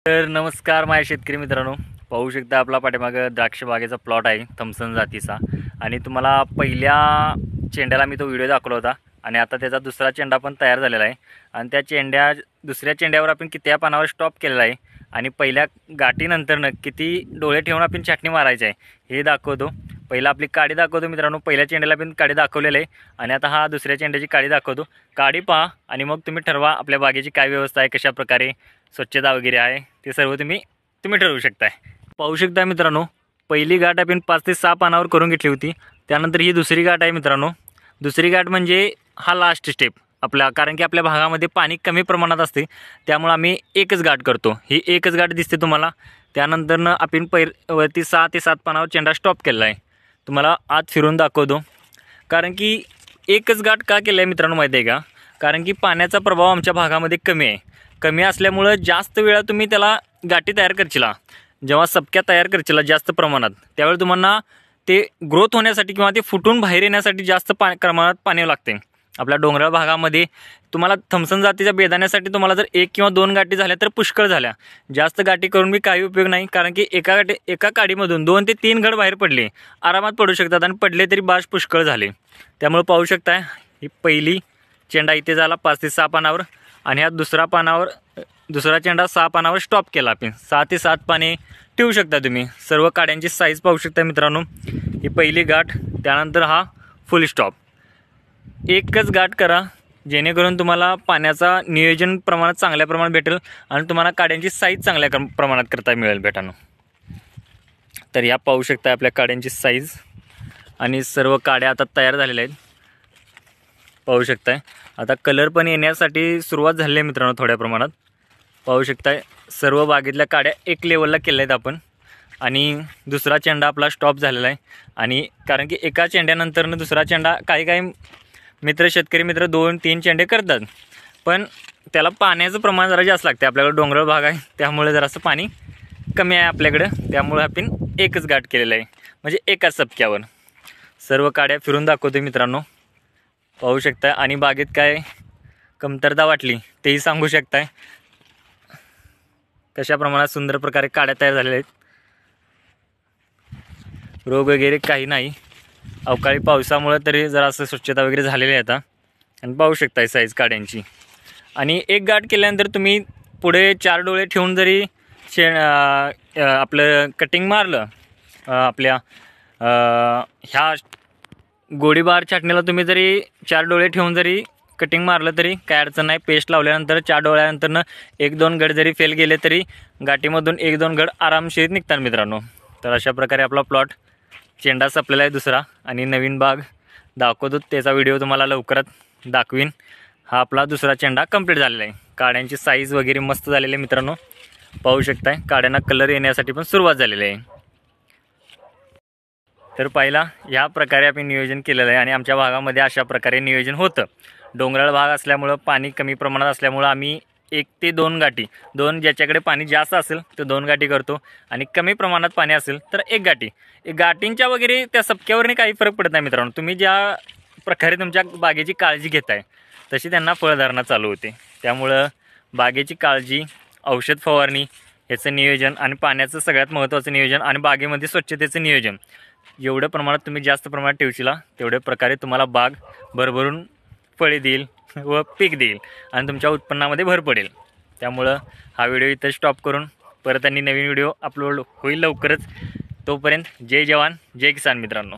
तर नमस्कार माझ्या शेतकरी मित्रांनो, पाहू शकता आपला पाठीमागं द्राक्ष बागेचा प्लॉट आहे थॉम्सन जातीचा. आणि तुम्हाला पहिल्या चेंड्याला मी तो व्हिडिओ दाखवला होता आणि आता त्याचा दुसरा चेंडा पण तयार झालेला आहे. आणि त्या दुसऱ्या चेंड्यावर आपण किती पानावर स्टॉप केलेला आहे आणि पहिल्या गाठीनंतरनं किती डोळे ठेवून आपण छाटणी मारायची आहे हे दाखवतो. पहिला आपली काडी दाखवतो मित्रांनो. पहिल्या चेंड्याला पण काडी दाखवलेलं आहे आणि आता हा दुसऱ्या चेंड्याची काडी दाखवतो. काडी पहा आणि मग तुम्ही ठरवा आपल्या बागेची काय व्यवस्था आहे, कशा प्रकारे स्वच्छता वगैरे आहे ते सर्व तुम्ही ठरवू शकताय. पाहू शकता मित्रांनो, पहिली गाठ आपण 5 ते 6 पानावर करून घेतली होती. त्यानंतर ही दुसरी गाठ आहे मित्रांनो. दुसरी गाठ म्हणजे हा लास्ट स्टेप आपला, कारण की आपल्या भागामध्ये पाणी कमी प्रमाणात असते त्यामुळे आम्ही एकच गाठ करतो. ही एकच गाठ दिसते तुम्हाला. त्यानंतरनं आपण वरती 6 ते 7 पानावर चेंडा स्टॉप केला आहे. तुम्हाला आत फिरून दाखवतो. कारण की एकच गाठ का केलं आहे मित्रांनो माहिती आहे का? कारण की पाण्याचा प्रभाव आमच्या भागामध्ये कमी असल्यामुळं जास्त वेळा तुम्ही त्याला गाठी तयार करचिला, जेव्हा सबक्या तयार करचिला जास्त प्रमाणात, त्यावेळी तुम्हाला ते ग्रोथ होण्यासाठी किंवा ते फुटून बाहेर येण्यासाठी जास्त प्रमाणात पाणी लागते. आपल्या डोंगराळ भागामध्ये तुम्हाला थॉम्सन जातीच्या बेदाण्यासाठी तुम्हाला जर 1 किंवा 2 गाठी झाल्या तर पुष्कळ झाल्या. जास्त गाठी करून मी काही उपयोग नाही, कारण की एका काडीमधून 2 ते 3 घड बाहेर पडले, आरामात पडू शकतात आणि पडले तरी बाश पुष्कळ झाले. त्यामुळे पाहू शकताय ही पहिली चेंडा इथे झाला 5 ते 6 पानावर आणि ह्या दुसरा चेंडा 6 पानावर स्टॉप केला. आपण 6 ते 7 पाने ठेवू शकता तुम्ही. सर्व काड्यांची साईज पाहू शकता मित्रांनो. ही पहिली गाठ, त्यानंतर हा फुल स्टॉप. एकच गाठ करा जेणेकरून तुम्हाला पाण्याचा नियोजन प्रमाणात चांगल्या प्रमाणात भेटेल आणि तुम्हाला काड्यांची साईज चांगल्या प्रमाणात करता मिळेल भेटानो. तर या पाहू शकता आपल्या काड्यांची साईज आणि सर्व काड्या आता तयार झालेल्या आहेत. पाहू शकताय आता कलर पण येण्यासाठी सुरुवात झाली आहे मित्रांनो थोड्या प्रमाणात. पाहू शकताय सर्व बागेतल्या काड्या एक लेवलला केल्या आहेत आपण. आणि दुसरा चेंडा आपला स्टॉप झालेला आहे. आणि कारण की एका चेंड्यानंतरनं दुसरा चेंडा काही शेतकरी मित्र 2-3 चेंडे करतात, पण त्याला पाण्याचं प्रमाण जरा जास्त लागते. आपल्याकडे डोंगराळ भाग आहे त्यामुळे जरासं पाणी कमी आहे आपल्याकडं, त्यामुळे आपण एकच गाठ केलेलं आहे, म्हणजे एकाच सबक्यावर. सर्व काड्या फिरून दाखवतो मित्रांनो. पाहू शकता आणि बागेत काय कमतरता वाटली तेही सांगू शकताय. कशा प्रमाणात सुंदर प्रकारे काड्या तयार झालेल्या आहेत. रोग वगैरे काही नाही. अवकाळी पावसामुळे तरी जरासं स्वच्छता वगैरे झालेली आहे आता. आणि पाहू शकताय साईज काड्यांची. आणि एक गाठ केल्यानंतर तुम्ही पुढे 4 डोळे ठेवून जरी आपलं कटिंग मारलं, आपल्या ह्या गोळीबार छाटणीला तुम्ही जरी 4 डोळे ठेवून जरी कटिंग मारलं तरी काय अडचण नाही. पेस्ट लावल्यानंतर 4 डोळ्यानंतरनं 1-2 घड जरी फेल गेले तरी गाठीमधून 1-2 घड आरामशीर निघतात मित्रांनो. तर अशा प्रकारे आपला प्लॉट चेंडा संपलेला आहे दुसरा आणि नवीन बाग दाखवतो. त्याचा व्हिडिओ तुम्हाला लवकरात दाखवीन. हा आपला दुसरा चेंडा कंप्लीट झालेला आहे. काड्यांची साईज वगैरे मस्त झालेली आहे मित्रांनो. पाहू शकताय काड्यांना कलर येण्यासाठी पण सुरुवात झालेली आहे. तर पहिला ह्या प्रकारे आपण नियोजन केलेलं आहे आणि आमच्या भागामध्ये अशा प्रकारे नियोजन होतं. डोंगराळ भाग असल्यामुळं पाणी कमी प्रमाणात असल्यामुळं आम्ही 1 ते 2 गाठी, ज्याच्याकडे पाणी जास्त असेल तर 2 गाठी करतो आणि कमी प्रमाणात पाणी असेल तर 1 गाठी. गाठींच्या वगैरे त्या सबक्यावरही काही फरक पडत नाही मित्रांनो. तुम्ही ज्या प्रकारे तुमच्या बागेची काळजी घेताय तशी त्यांना फळधारणा चालू होते. त्यामुळं बागेची काळजी, औषध फवारणी ह्याचं नियोजन आणि पाण्याचं सगळ्यात महत्त्वाचं नियोजन आणि बागेमध्ये स्वच्छतेचं नियोजन एवढ्या प्रमाणात तुम्ही जास्त प्रमाणात ठेवशीला तेवढ्या प्रकारे तुम्हाला बाग भरभरून फळे देईल व पीक देईल आणि तुमच्या उत्पन्नामध्ये भर पडेल. त्यामुळं हा व्हिडिओ इथं स्टॉप करून परत आणि नवीन व्हिडिओ अपलोड होईल लवकरच. तोपर्यंत जय जवान जय किसान मित्रांनो.